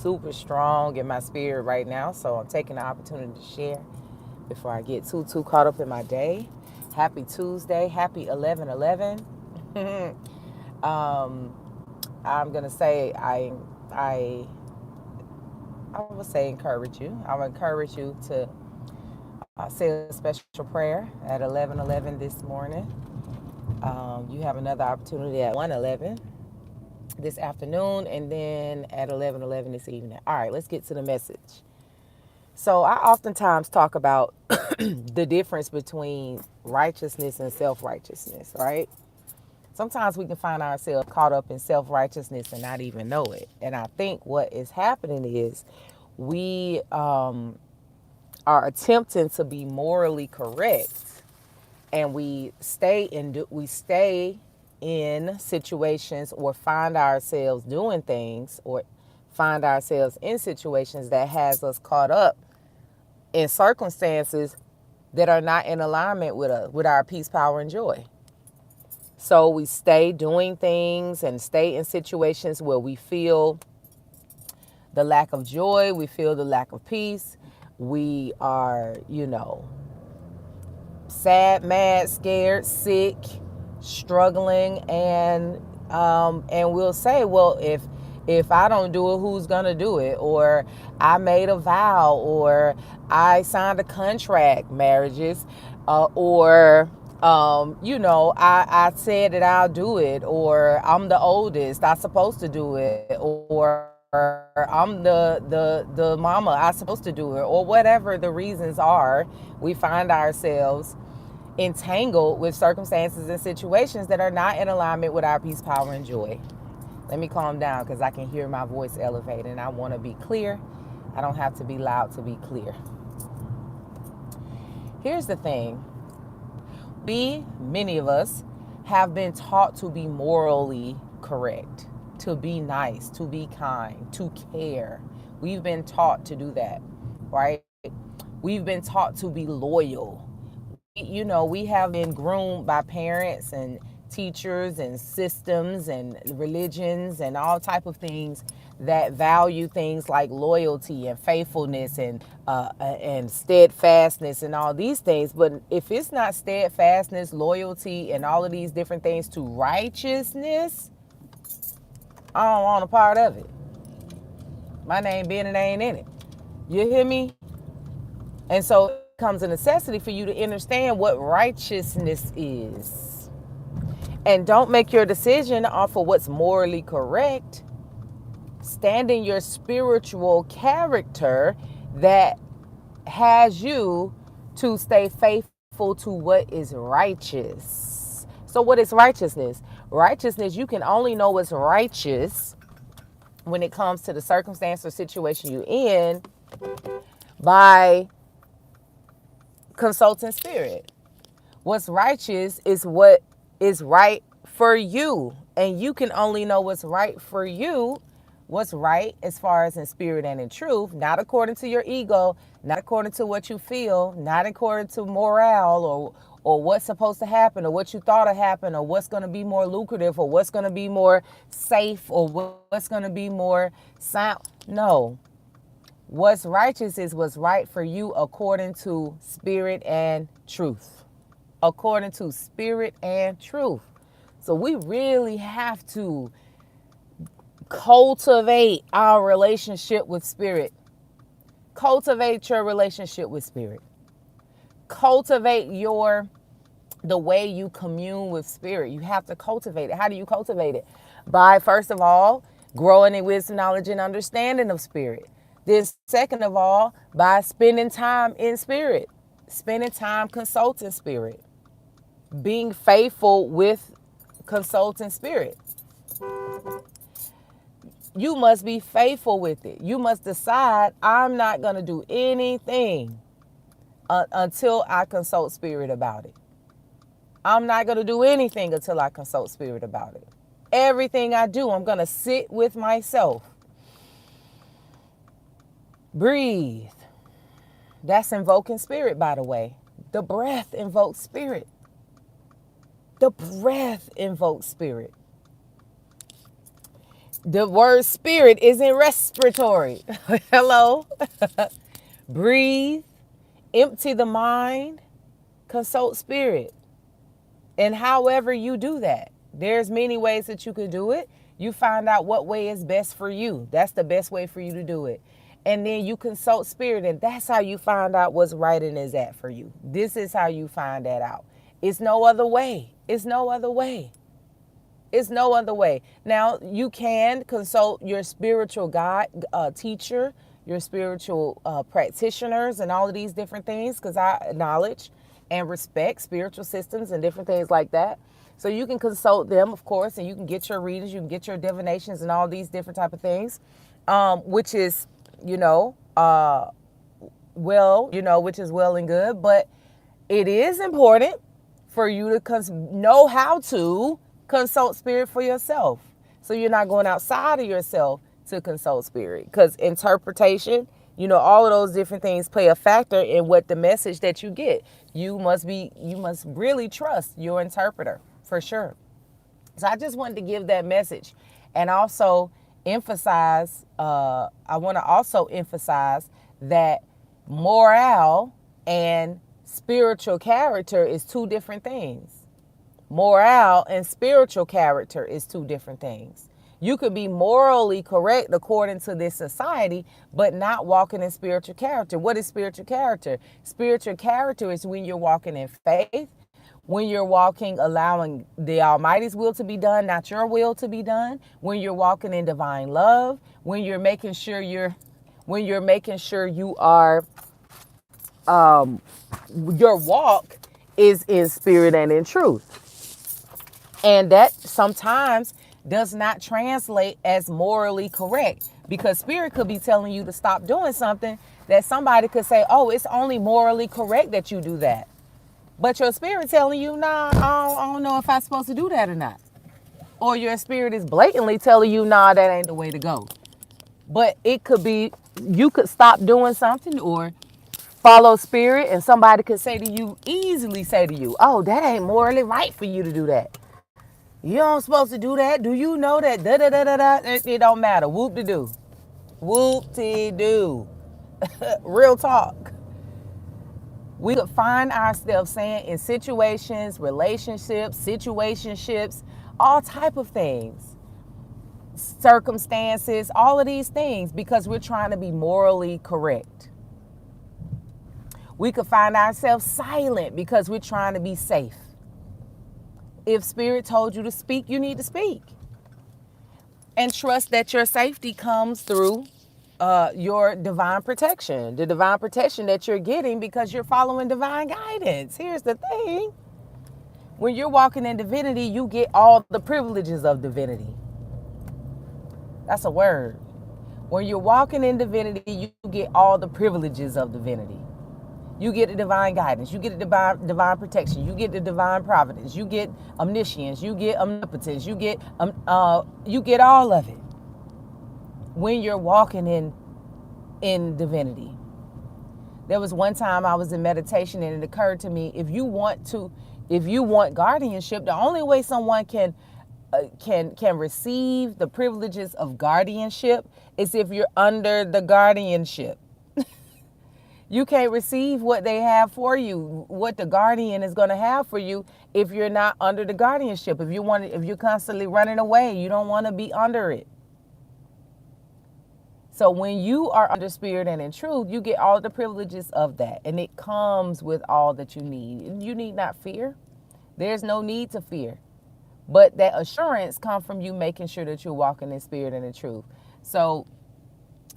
super strong in my spirit right now, so I'm taking the opportunity to share before I get too caught up in my day. Happy Tuesday, happy 11/11. um, I'm gonna say I I would say encourage you. I would encourage you to say a special prayer at 11:11 this morning. You have another opportunity at 1:11 this afternoon, and then at 11:11 this evening. All right, let's get to the message. So I oftentimes talk about the difference between righteousness and self-righteousness, right? Sometimes we can find ourselves caught up in self-righteousness and not even know it. And I think what is happening is we are attempting to be morally correct, and we stay in situations or find ourselves doing things or find ourselves in situations that has us caught up in circumstances that are not in alignment with our peace, power, and joy. So we stay doing things and stay in situations where we feel the lack of joy, we feel the lack of peace. We are, sad, mad, scared, sick, struggling, and we'll say, well, if I don't do it, who's gonna do it? Or I made a vow, or I signed a contract, marriages, or I said that I'll do it, or I'm the oldest, I'm supposed to do it, or I'm the mama, I'm supposed to do it, or whatever the reasons are. We find ourselves entangled with circumstances and situations that are not in alignment with our peace, power, and joy. Let me calm down because I can hear my voice elevate and I want to be clear. I don't have to be loud to be clear. Here's the thing. Many of us, have been taught to be morally correct, to be nice, to be kind, to care. We've been taught to do that, right? We've been taught to be loyal. We have been groomed by parents and teachers and systems and religions and all type of things that value things like loyalty and faithfulness and steadfastness and all these things. But if it's not steadfastness, loyalty, and all of these different things to righteousness, I don't want a part of it. My name being it ain't in it. You hear me? And so it becomes a necessity for you to understand what righteousness is. And don't make your decision off of what's morally correct. Stand in your spiritual character that has you to stay faithful to what is righteous. So what is righteousness? Righteousness, you can only know what's righteous when it comes to the circumstance or situation you're in by consulting spirit. What's righteous is what is right for you. And you can only know what's right for you, what's right as far as in spirit and in truth, not according to your ego, not according to what you feel, not according to morale or what's supposed to happen or what you thought would happen or what's going to be more lucrative or what's going to be more safe or what's going to be more sound. No. What's righteous is what's right for you according to spirit and truth. According to spirit and truth. So we really have to cultivate our relationship with spirit. Cultivate your relationship with spirit. Cultivate the way you commune with spirit. You have to cultivate it. How do you cultivate it? By, first of all, growing in wisdom, knowledge, and understanding of spirit. Then, second of all, by spending time in spirit, spending time consulting spirit, being faithful with consulting spirit. You must be faithful with it. You must decide, I'm not going to do anything until I consult spirit about it. I'm not going to do anything until I consult spirit about it. Everything I do, I'm going to sit with myself. Breathe. That's invoking spirit, by the way. The breath invokes spirit. The breath invokes spirit. The word spirit isn't respiratory. Hello. Breathe, empty the mind, consult spirit. And however you do that, there's many ways that you could do it. You find out what way is best for you. That's the best way for you to do it. And then you consult spirit, and that's how you find out what's right and is at for you. This is how you find that out. It's no other way. It's no other way. It's no other way. Now, you can consult your spiritual guide, teacher, your spiritual practitioners, and all of these different things, because I acknowledge and respect spiritual systems and different things like that. So you can consult them, of course, and you can get your readings, you can get your divinations and all these different type of things, which is, you know, which is well and good. But it is important for you to know how to consult spirit for yourself. So you're not going outside of yourself to consult spirit, because interpretation, all of those different things play a factor in what the message that you get. You must really trust your interpreter for sure. So I just wanted to give that message, and also emphasize, I want to also emphasize that morale and spiritual character is two different things. Morale and spiritual character is two different things. You could be morally correct according to this society, but not walking in spiritual character. What is spiritual character? Spiritual character is when you're walking in faith, when you're walking, allowing the Almighty's will to be done, not your will to be done, when you're walking in divine love, when you're making sure you are, your walk is in spirit and in truth. And that sometimes does not translate as morally correct, because spirit could be telling you to stop doing something that somebody could say, oh, it's only morally correct that you do that. But your spirit telling you, nah, I don't know if I'm supposed to do that or not. Or your spirit is blatantly telling you, nah, that ain't the way to go. But it could be, you could stop doing something or follow spirit, and somebody could easily say to you, oh, that ain't morally right for you to do that. You don't supposed to do that. Do you know that? Da da da da da. It don't matter. Whoop de doo. Whoop de doo. Real talk. We could find ourselves saying in situations, relationships, all type of things, circumstances, all of these things, because we're trying to be morally correct. We could find ourselves silent because we're trying to be safe. If spirit told you to speak, you need to speak. And trust that your safety comes through your divine protection. The divine protection that you're getting because you're following divine guidance. Here's the thing. When you're walking in divinity, you get all the privileges of divinity. That's a word. When you're walking in divinity, you get all the privileges of divinity. You get the divine guidance. You get the divine protection. You get the divine providence. You get omniscience. You get omnipotence. You get all of it when you're walking in divinity. There was one time I was in meditation, and it occurred to me, if you want guardianship, the only way someone can receive the privileges of guardianship is if you're under the guardianship. You can't receive what they have for you, what the guardian is going to have for you, if you're not under the guardianship. If you're constantly running away, you don't want to be under it. So when you are under spirit and in truth, you get all the privileges of that, and it comes with all that you need. You need not fear. There's no need to fear. But that assurance comes from you making sure that you're walking in spirit and in truth. So,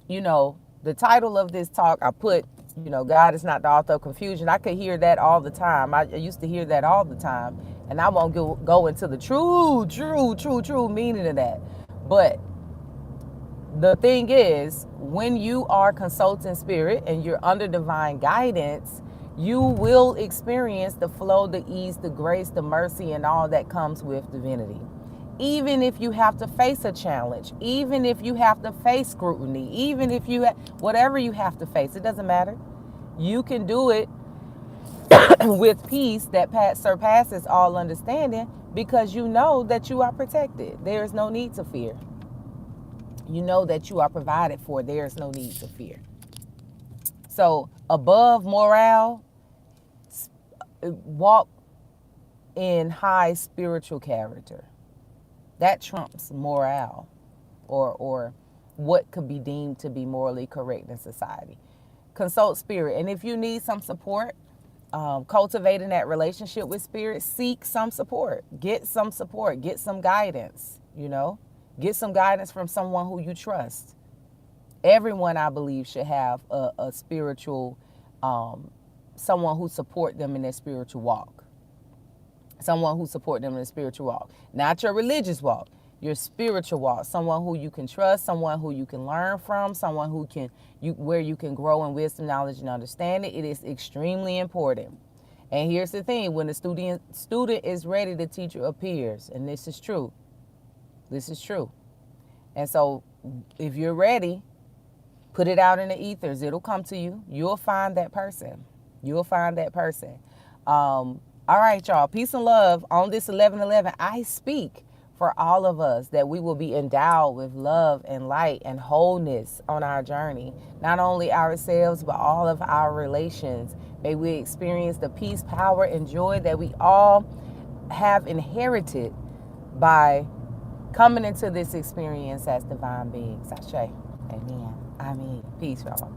the title of this talk, I put, God is not the author of confusion. I could hear that all the time. I used to hear that all the time. And I won't go into the true meaning of that. But the thing is, when you are consulting spirit and you're under divine guidance, you will experience the flow, the ease, the grace, the mercy, and all that comes with divinity. Even if you have to face a challenge, even if you have to face scrutiny, even if whatever you have to face, it doesn't matter. You can do it with peace that surpasses all understanding, because you know that you are protected. There is no need to fear. You know that you are provided for. There is no need to fear. So above morale, walk in high spiritual character. That trumps morale or what could be deemed to be morally correct in society. Consult spirit. And if you need some support, cultivating that relationship with spirit, seek some support. Get some support. Get some guidance, Get some guidance from someone who you trust. Everyone, I believe, should have a spiritual, someone who support them in their spiritual walk. Someone who support them in their spiritual walk. Not your religious walk, your spiritual walk. Someone who you can trust, someone who you can learn from, someone where you can grow in wisdom, knowledge, and understanding. It is extremely important. And here's the thing, when the student is ready, the teacher appears. And this is true. This is true. And so if you're ready, put it out in the ethers. It'll come to you. You'll find that person. You'll find that person. All right, y'all. Peace and love. On this 11/11, I speak for all of us that we will be endowed with love and light and wholeness on our journey. Not only ourselves, but all of our relations. May we experience the peace, power, and joy that we all have inherited by coming into this experience as divine beings. Ashe. Amen. I mean, peace, y'all.